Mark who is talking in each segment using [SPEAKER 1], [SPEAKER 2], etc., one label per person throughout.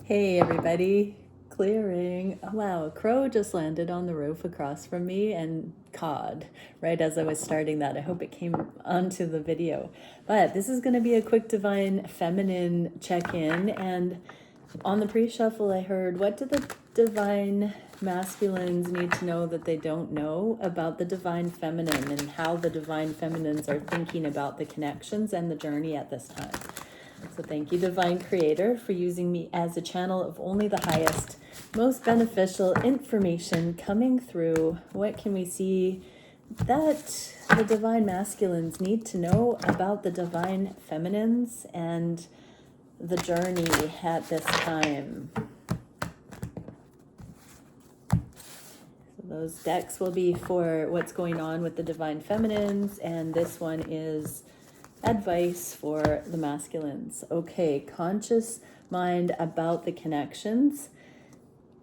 [SPEAKER 1] Hey everybody, clearing. Oh, wow, a crow just landed on the roof across from me and cawed right as I was starting that. I hope it came onto the video. But this is going to be a quick divine feminine check-in, and on the pre-shuffle I heard, what do the divine masculines need to know that they don't know about the divine feminine, and how the divine feminines are thinking about the connections and the journey at this time. So thank you, Divine Creator, for using me as a channel of only the highest, most beneficial information coming through. What can we see that the divine masculines need to know about the divine feminines and the journey at this time? So those decks will be for what's going on with the divine feminines, and this one is advice for the masculines. Okay, conscious mind about the connections.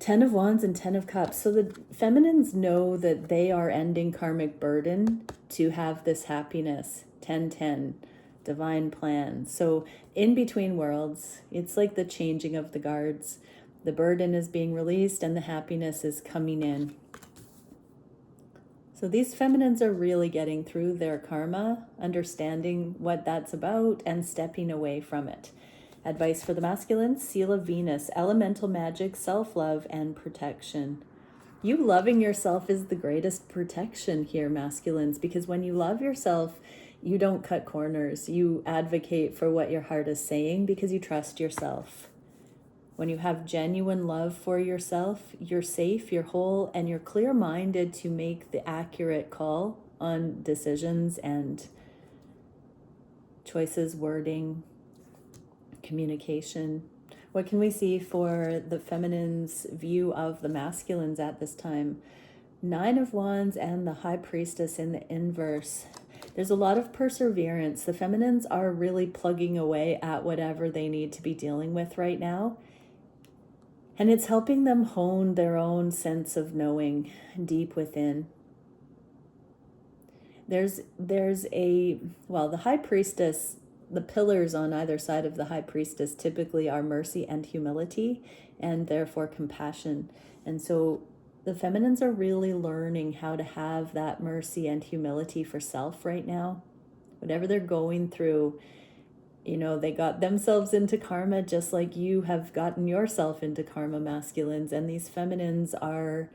[SPEAKER 1] 10 of Wands and 10 of Cups. So the feminines know that they are ending karmic burden to have this happiness. 10-10, divine plan. So in between worlds, it's like the changing of the guards. The burden is being released and the happiness is coming in. So these feminines are really getting through their karma, understanding what that's about, and stepping away from it. Advice for the masculines: Seal of Venus, elemental magic, self-love, and protection. You loving yourself is the greatest protection here, masculines, because when you love yourself, you don't cut corners. You advocate for what your heart is saying because you trust yourself. When you have genuine love for yourself, you're safe, you're whole, and you're clear-minded to make the accurate call on decisions and choices, wording, communication. What can we see for the feminine's view of the masculines at this time? 9 of Wands and the High Priestess in the inverse. There's a lot of perseverance. The feminines are really plugging away at whatever they need to be dealing with right now. And it's helping them hone their own sense of knowing deep within. There's the High Priestess, the pillars on either side of the High Priestess typically are mercy and humility, and therefore compassion. And so the feminines are really learning how to have that mercy and humility for self right now. Whatever they're going through, you know, they got themselves into karma just like you have gotten yourself into karma, masculines. And these feminines are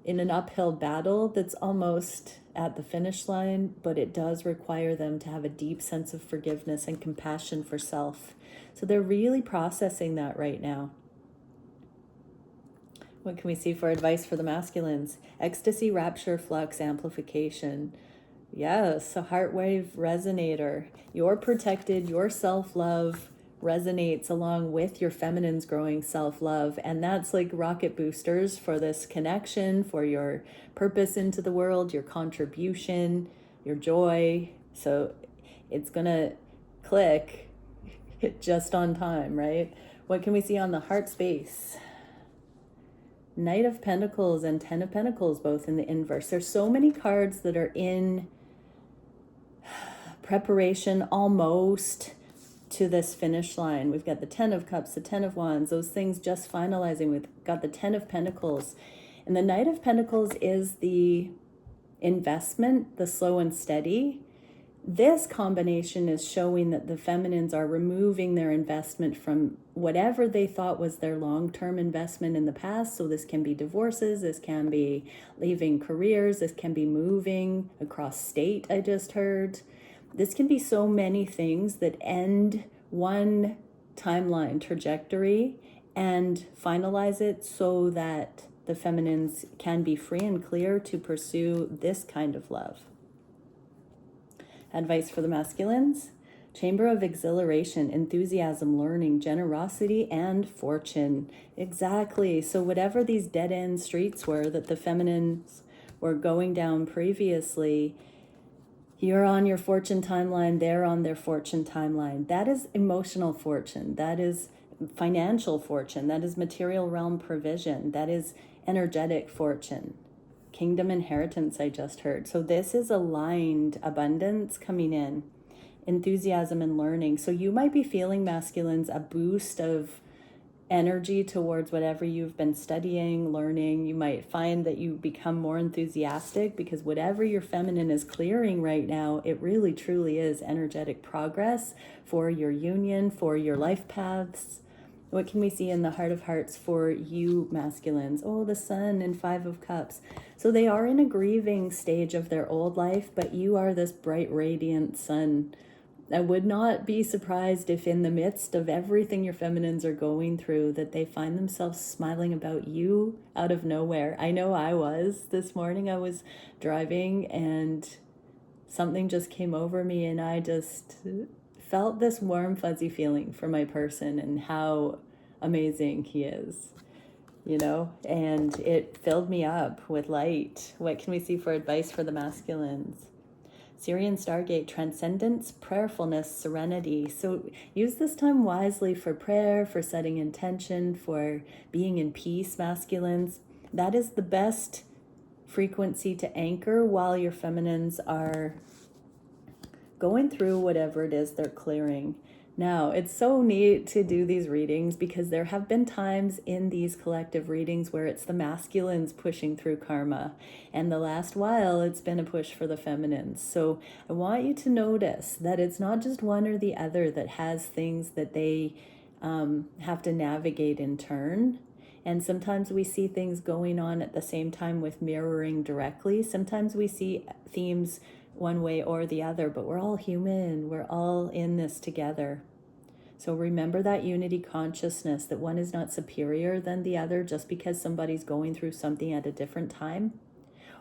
[SPEAKER 1] in an uphill battle that's almost at the finish line, but it does require them to have a deep sense of forgiveness and compassion for self. So they're really processing that right now. What can we see for advice for the masculines? Ecstasy, rapture, flux, amplification. Yes, a heart wave resonator. You're protected, your self-love resonates along with your feminine's growing self-love. And that's like rocket boosters for this connection, for your purpose into the world, your contribution, your joy. So it's gonna click just on time, right? What can we see on the heart space? Knight of Pentacles and 10 of Pentacles, both in the inverse. There's so many cards that are in preparation almost to this finish line. We've got the 10 of Cups, the 10 of Wands, those things just finalizing. We've got the 10 of Pentacles. And the Knight of Pentacles is the investment, the slow and steady. This combination is showing that the feminines are removing their investment from whatever they thought was their long-term investment in the past. So this can be divorces, this can be leaving careers, this can be moving across state, I just heard. This can be so many things that end one timeline trajectory and finalize it so that the feminines can be free and clear to pursue this kind of love. Advice for the masculines: Chamber of Exhilaration, enthusiasm, learning, generosity, and fortune. Exactly. So whatever these dead-end streets were that the feminines were going down previously, you're on your fortune timeline, they're on their fortune timeline. That is emotional fortune. That is financial fortune. That is material realm provision. That is energetic fortune. Kingdom inheritance, I just heard. So this is aligned abundance coming in. Enthusiasm and learning. So you might be feeling, masculines, a boost of energy towards whatever you've been studying, learning. You might find that you become more enthusiastic because whatever your feminine is clearing right now, it really truly is energetic progress for your union, for your life paths. What can we see in the Heart of Hearts for you masculines? Oh, the Sun and Five of Cups. So they are in a grieving stage of their old life, but you are this bright, radiant sun. I would not be surprised if in the midst of everything your feminines are going through that they find themselves smiling about you out of nowhere. I know I was. This morning I was driving and something just came over me and I just felt this warm fuzzy feeling for my person and how amazing he is, you know, and it filled me up with light. What can we see for advice for the masculines? Sirian Stargate, transcendence, prayerfulness, serenity. So use this time wisely for prayer, for setting intention, for being in peace, masculines. That is the best frequency to anchor while your feminines are going through whatever it is they're clearing. Now, it's so neat to do these readings because there have been times in these collective readings where it's the masculines pushing through karma, and the last while it's been a push for the feminines. So I want you to notice that it's not just one or the other that has things that they have to navigate in turn. And sometimes we see things going on at the same time with mirroring directly. Sometimes we see themes one way or the other, but we're all human. We're all in this together. So remember that unity consciousness, that one is not superior than the other just because somebody's going through something at a different time,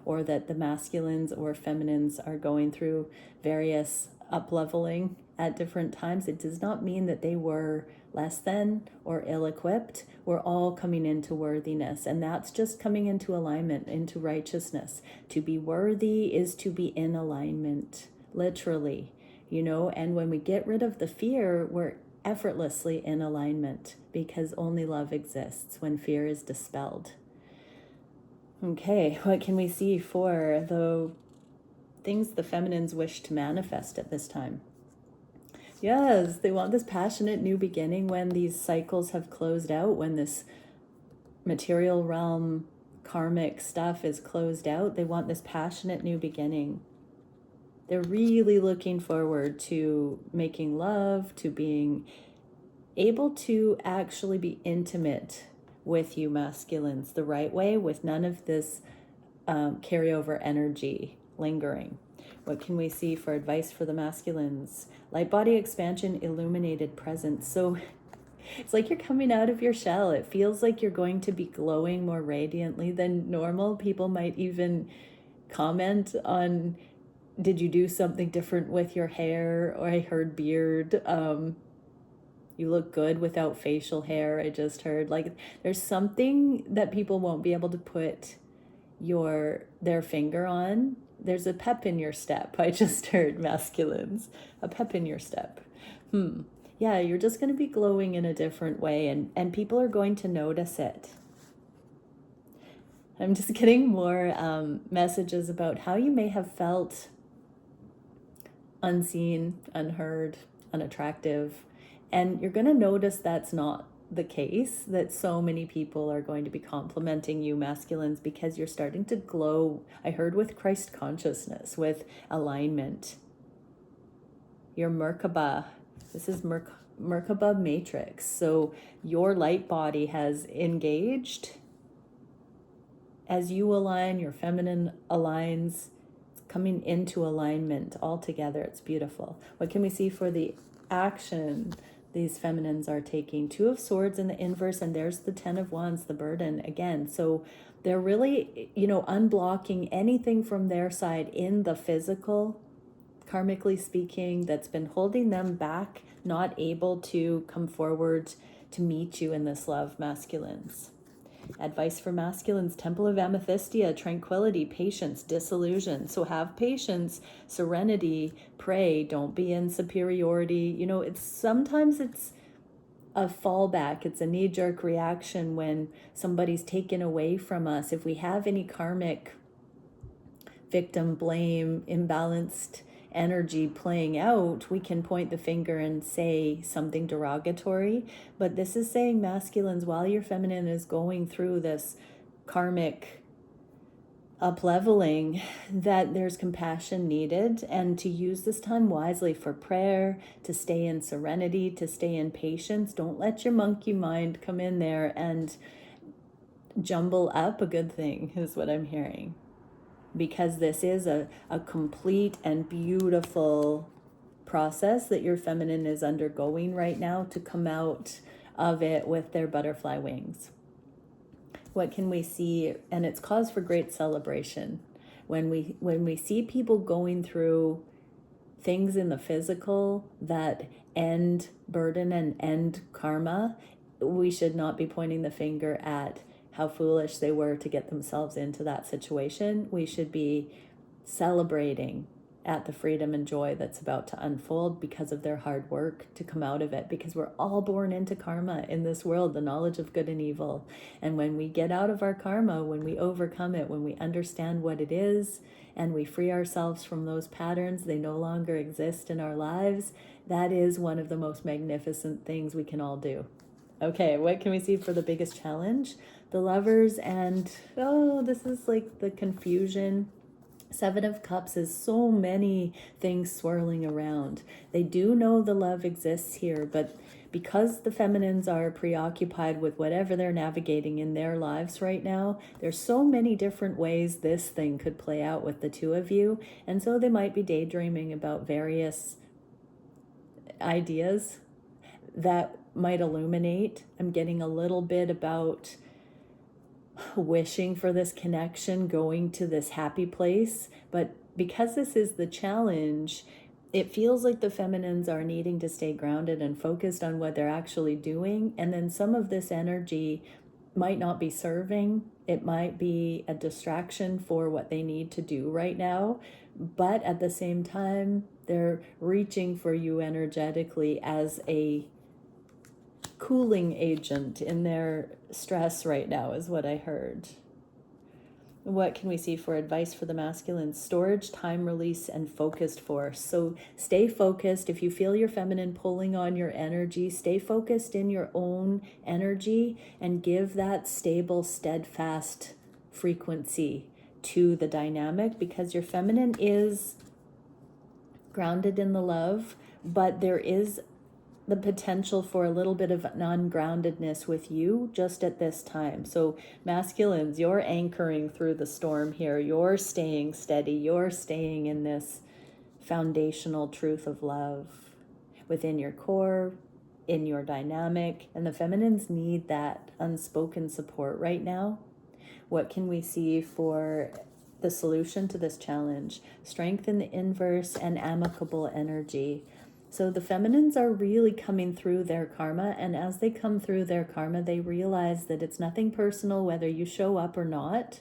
[SPEAKER 1] or that the masculines or feminines are going through various up-leveling at different times. It does not mean that they were less than or ill-equipped. We're all coming into worthiness, and that's just coming into alignment, into righteousness. To be worthy is to be in alignment, literally, you know, and when we get rid of the fear, we're effortlessly in alignment because only love exists when fear is dispelled. Okay, what can we see for the things the feminines wish to manifest at this time? Yes, they want this passionate new beginning when these cycles have closed out, when this material realm karmic stuff is closed out. They want this passionate new beginning. They're really looking forward to making love, to being able to actually be intimate with you masculines the right way, with none of this carryover energy lingering. What can we see for advice for the masculines? Light body expansion, illuminated presence. So it's like you're coming out of your shell. It feels like you're going to be glowing more radiantly than normal. People might even comment on, did you do something different with your hair? Or I heard beard. You look good without facial hair. I just heard, like, there's something that people won't be able to put their finger on. There's a pep in your step. I just heard, masculines, a pep in your step. Yeah, you're just going to be glowing in a different way, and people are going to notice it. I'm just getting more messages about how you may have felt unseen, unheard, unattractive, and you're going to notice that's not the case, that so many people are going to be complimenting you masculines because you're starting to glow. I heard with Christ consciousness, with alignment. Your Merkaba, this is Merkaba matrix. So your light body has engaged. As you align, your feminine aligns, it's coming into alignment all together. It's beautiful. What can we see for the action these feminines are taking? Two of Swords in the inverse, and there's the Ten of Wands, the burden again. So they're really, you know, unblocking anything from their side in the physical, karmically speaking, that's been holding them back, not able to come forward to meet you in this love, masculines. Advice for masculines, Temple of Amethystia, tranquility, patience, disillusion. So have patience, serenity, pray, don't be in superiority. You know, sometimes it's a fallback. It's a knee-jerk reaction when somebody's taken away from us. If we have any karmic victim blame, imbalanced energy playing out, we can point the finger and say something derogatory. But this is saying, masculines, while your feminine is going through this karmic up-leveling, that there's compassion needed, and to use this time wisely for prayer, to stay in serenity, to stay in patience. Don't let your monkey mind come in there and jumble up a good thing, is what I'm hearing. Because this is a complete and beautiful process that your feminine is undergoing right now to come out of it with their butterfly wings. What can we see? And it's cause for great celebration. When we see people going through things in the physical that end burden and end karma, we should not be pointing the finger at how foolish they were to get themselves into that situation. We should be celebrating at the freedom and joy that's about to unfold because of their hard work to come out of it, because we're all born into karma in this world, the knowledge of good and evil. And when we get out of our karma, when we overcome it, when we understand what it is, and we free ourselves from those patterns, they no longer exist in our lives. That is one of the most magnificent things we can all do. Okay, what can we see for the biggest challenge? The Lovers, and this is like the confusion. Seven of Cups is so many things swirling around. They do know the love exists here, but because the feminines are preoccupied with whatever they're navigating in their lives right now, there's so many different ways this thing could play out with the two of you. And so they might be daydreaming about various ideas that might illuminate. I'm getting a little bit about wishing for this connection, going to this happy place. But because this is the challenge, it feels like the feminines are needing to stay grounded and focused on what they're actually doing. And then some of this energy might not be serving. It might be a distraction for what they need to do right now. But at the same time, they're reaching for you energetically as a cooling agent in their stress right now, is what I heard. What can we see for advice for the masculine? Storage, time release, and focused force. So stay focused. If you feel your feminine pulling on your energy, stay focused in your own energy and give that stable, steadfast frequency to the dynamic, because your feminine is grounded in the love, but there is the potential for a little bit of non-groundedness with you just at this time. So masculines, you're anchoring through the storm here. You're staying steady. You're staying in this foundational truth of love within your core, in your dynamic. And the feminines need that unspoken support right now. What can we see for the solution to this challenge? Strength in the inverse and amicable energy. So the feminines are really coming through their karma, and as they come through their karma, they realize that it's nothing personal whether you show up or not.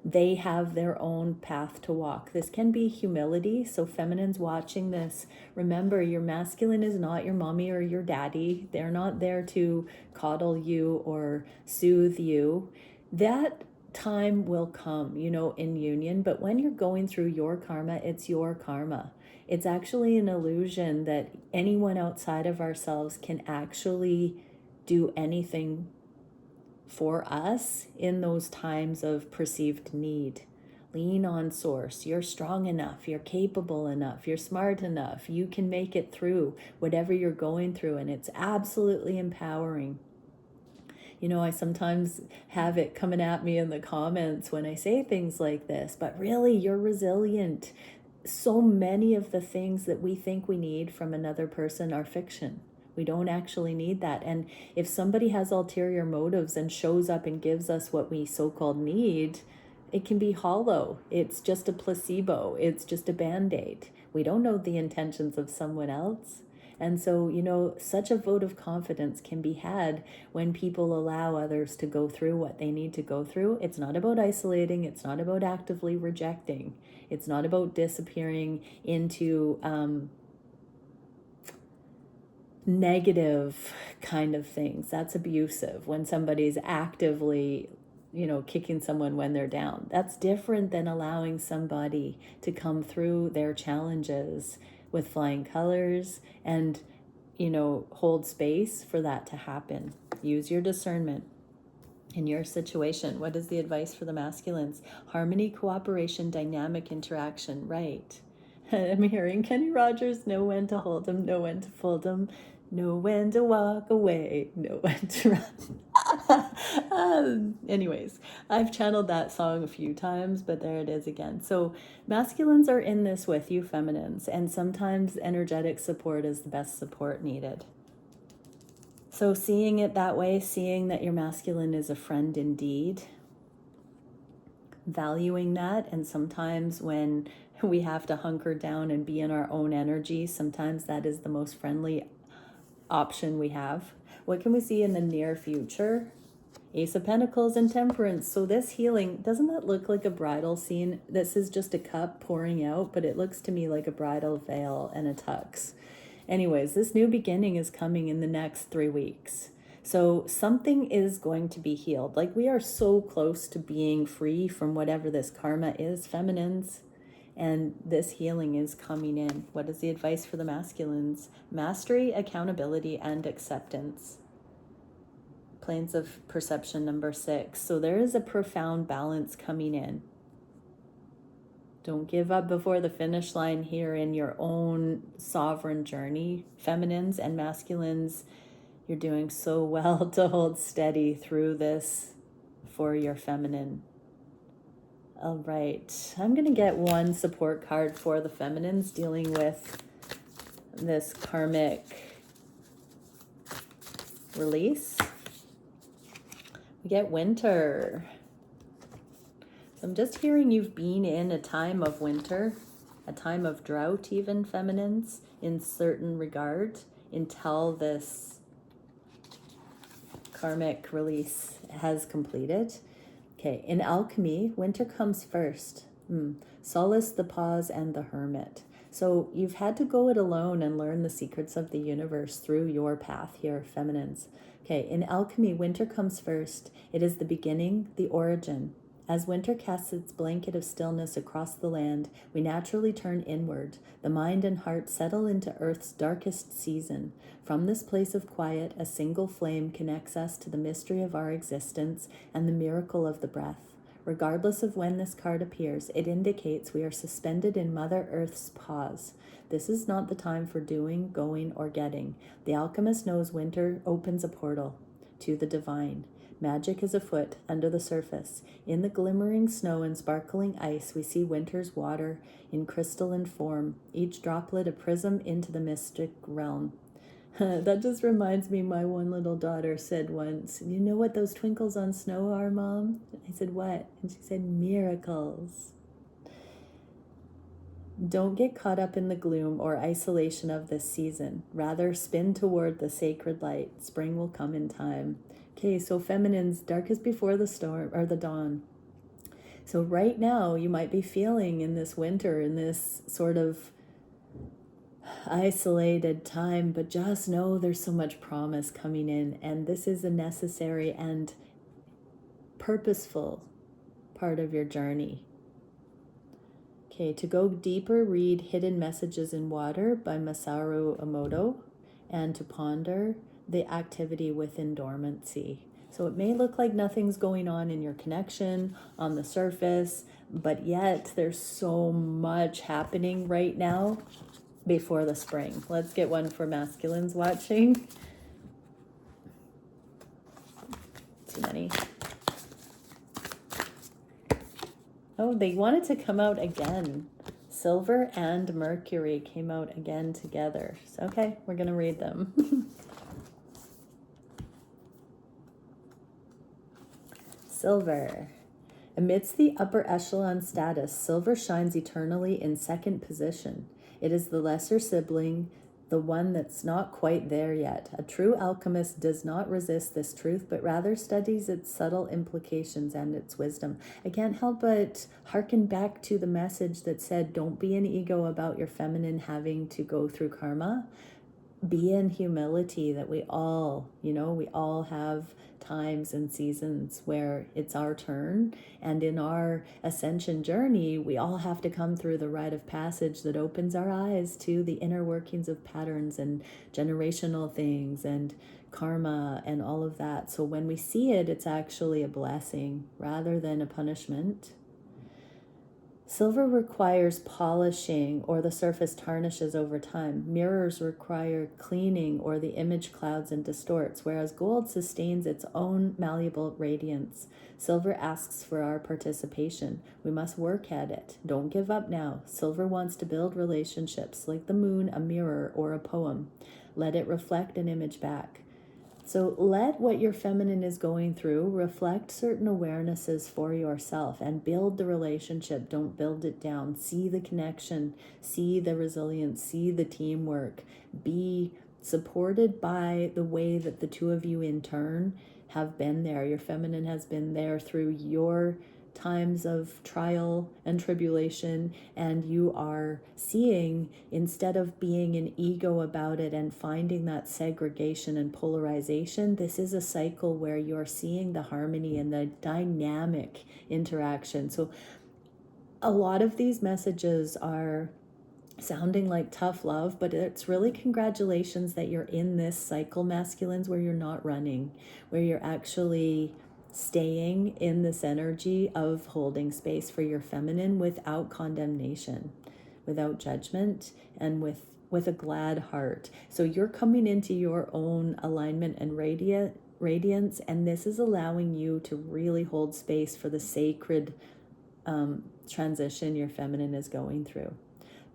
[SPEAKER 1] They have their own path to walk. This can be humility. So feminines watching this, remember, your masculine is not your mommy or your daddy. They're not there to coddle you or soothe you. That time will come, in union. But when you're going through your karma, it's your karma. It's actually an illusion that anyone outside of ourselves can actually do anything for us in those times of perceived need. Lean on source. You're strong enough. You're capable enough. You're smart enough. You can make it through whatever you're going through, and it's absolutely empowering. I sometimes have it coming at me in the comments when I say things like this, but really, you're resilient. So many of the things that we think we need from another person are fiction. We don't actually need that. And if somebody has ulterior motives and shows up and gives us what we so-called need, it can be hollow. It's just a placebo. It's just a band-aid. We don't know the intentions of someone else. And so, such a vote of confidence can be had when people allow others to go through what they need to go through. It's not about isolating. It's not about actively rejecting. It's not about disappearing into negative kind of things. That's abusive. When somebody's actively kicking someone when they're down. That's different than allowing somebody to come through their challenges with flying colors and, hold space for that to happen. Use your discernment in your situation. What is the advice for the masculines? Harmony, cooperation, dynamic interaction. Right. I'm hearing Kenny Rogers, know when to hold him, know when to fold him, know when to walk away, know when to run. Anyways, I've channeled that song a few times, but there it is again. So masculines are in this with you, feminines, and sometimes energetic support is the best support needed. So seeing it that way, seeing that your masculine is a friend indeed, valuing that, and sometimes when we have to hunker down and be in our own energy, sometimes that is the most friendly option we have. What can we see in the near future? Ace of Pentacles and Temperance. So this healing, doesn't that look like a bridal scene? This is just a cup pouring out, but it looks to me like a bridal veil and a tux. Anyways, this new beginning is coming in the next 3 weeks. So something is going to be healed. Like, we are so close to being free from whatever this karma is, feminines. And this healing is coming in. What is the advice for the masculines? Mastery, accountability, and acceptance. Planes of perception number 6. So there is a profound balance coming in. Don't give up before the finish line here in your own sovereign journey. Feminines and masculines, you're doing so well to hold steady through this for your feminine. All right, I'm going to get one support card for the feminines dealing with this karmic release. We get winter. So I'm just hearing you've been in a time of winter, a time of drought even, feminines, in certain regard, until this karmic release has completed. Okay, in alchemy, winter comes first. Solace, the pause, and the hermit. So you've had to go it alone and learn the secrets of the universe through your path here, feminines. Okay, in alchemy, winter comes first. It is the beginning, the origin. As winter casts its blanket of stillness across the land, we naturally turn inward. The mind and heart settle into Earth's darkest season. From this place of quiet, a single flame connects us to the mystery of our existence and the miracle of the breath. Regardless of when this card appears, it indicates we are suspended in Mother Earth's pause. This is not the time for doing, going, or getting. The alchemist knows winter opens a portal to the divine. Magic is afoot under the surface. In the glimmering snow and sparkling ice, we see winter's water in crystalline form, each droplet a prism into the mystic realm. That just reminds me, my one little daughter said once, "You know what those twinkles on snow are, Mom?" I said, "What?" And she said, "Miracles." Don't get caught up in the gloom or isolation of this season. Rather, spin toward the sacred light. Spring will come in time. Okay, so feminines, dark is before the storm or the dawn. So right now you might be feeling in this winter, in this sort of isolated time, but just know there's so much promise coming in, and this is a necessary and purposeful part of your journey. Okay, to go deeper, read Hidden Messages in Water by Masaru Emoto, and to ponder the activity within dormancy. So it may look like nothing's going on in your connection on the surface, but yet there's so much happening right now before the spring. Let's get one for masculines watching. Too many. Oh, they wanted to come out again. Silver and Mercury came out again together. So, okay, we're going to read them. Silver. Amidst the upper echelon status, silver shines eternally in second position. It is the lesser sibling, the one that's not quite there yet. A true alchemist does not resist this truth, but rather studies its subtle implications and its wisdom. I can't help but hearken back to the message that said, don't be an ego about your feminine having to go through karma. Be in humility that we all have times and seasons where it's our turn. And in our ascension journey, we all have to come through the rite of passage that opens our eyes to the inner workings of patterns and generational things and karma and all of that. So when we see it, it's actually a blessing rather than a punishment. Silver requires polishing or the surface tarnishes over time. Mirrors require cleaning or the image clouds and distorts, whereas gold sustains its own malleable radiance. Silver asks for our participation. We must work at it. Don't give up now. Silver wants to build relationships like the moon, a mirror, or a poem. Let it reflect an image back. So let what your feminine is going through reflect certain awarenesses for yourself and build the relationship. Don't build it down. See the connection, see the resilience, see the teamwork. Be supported by the way that the two of you in turn have been there. Your feminine has been there through your times of trial and tribulation, and you are seeing, instead of being an ego about it and finding that segregation and polarization, this is a cycle where you're seeing the harmony and the dynamic interaction. So a lot of these messages are sounding like tough love, but it's really congratulations that you're in this cycle, masculines, where you're not running, where you're actually staying in this energy of holding space for your feminine without condemnation, without judgment, and with a glad heart. So you're coming into your own alignment and radiance, and this is allowing you to really hold space for the sacred transition your feminine is going through.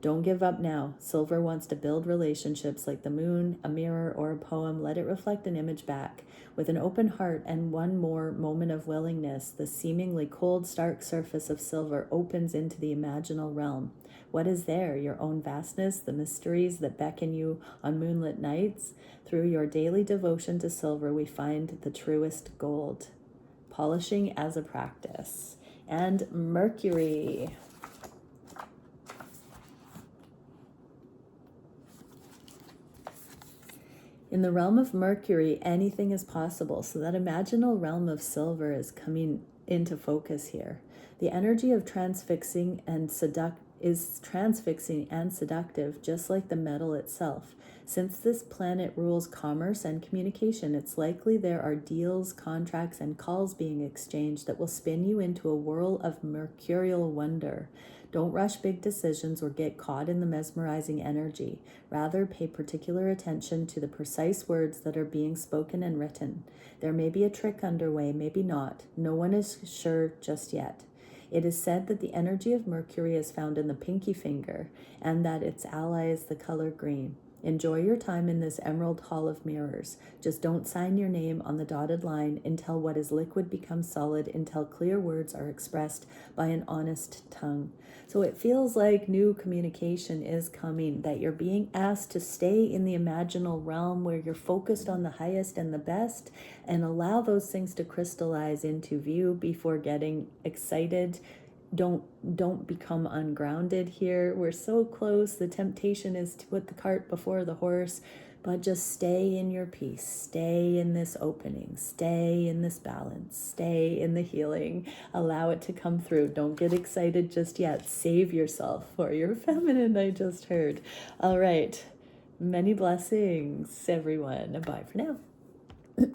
[SPEAKER 1] Don't give up now. Silver wants to build relationships like the moon, a mirror, or a poem. Let it reflect an image back. With an open heart and one more moment of willingness, the seemingly cold, stark surface of silver opens into the imaginal realm. What is there? Your own vastness, the mysteries that beckon you on moonlit nights. Through your daily devotion to silver, we find the truest gold. Polishing as a practice. And Mercury. In the realm of Mercury, anything is possible. So that imaginal realm of silver is coming into focus here. The energy of transfixing and seductive, just like the metal itself. Since this planet rules commerce and communication, it's likely there are deals, contracts, and calls being exchanged that will spin you into a whirl of mercurial wonder. Don't rush big decisions or get caught in the mesmerizing energy. Rather, pay particular attention to the precise words that are being spoken and written. There may be a trick underway, maybe not. No one is sure just yet. It is said that the energy of Mercury is found in the pinky finger and that its ally is the color green. Enjoy your time in this emerald hall of mirrors. Just don't sign your name on the dotted line until what is liquid becomes solid, until clear words are expressed by an honest tongue. So it feels like new communication is coming, that you're being asked to stay in the imaginal realm where you're focused on the highest and the best and allow those things to crystallize into view before getting excited. Don't become ungrounded here. We're so close. The temptation is to put the cart before the horse, but just stay in your peace. Stay in this opening. Stay in this balance. Stay in the healing. Allow it to come through. Don't get excited just yet. Save yourself for your feminine, I just heard. All right. Many blessings, everyone. Bye for now.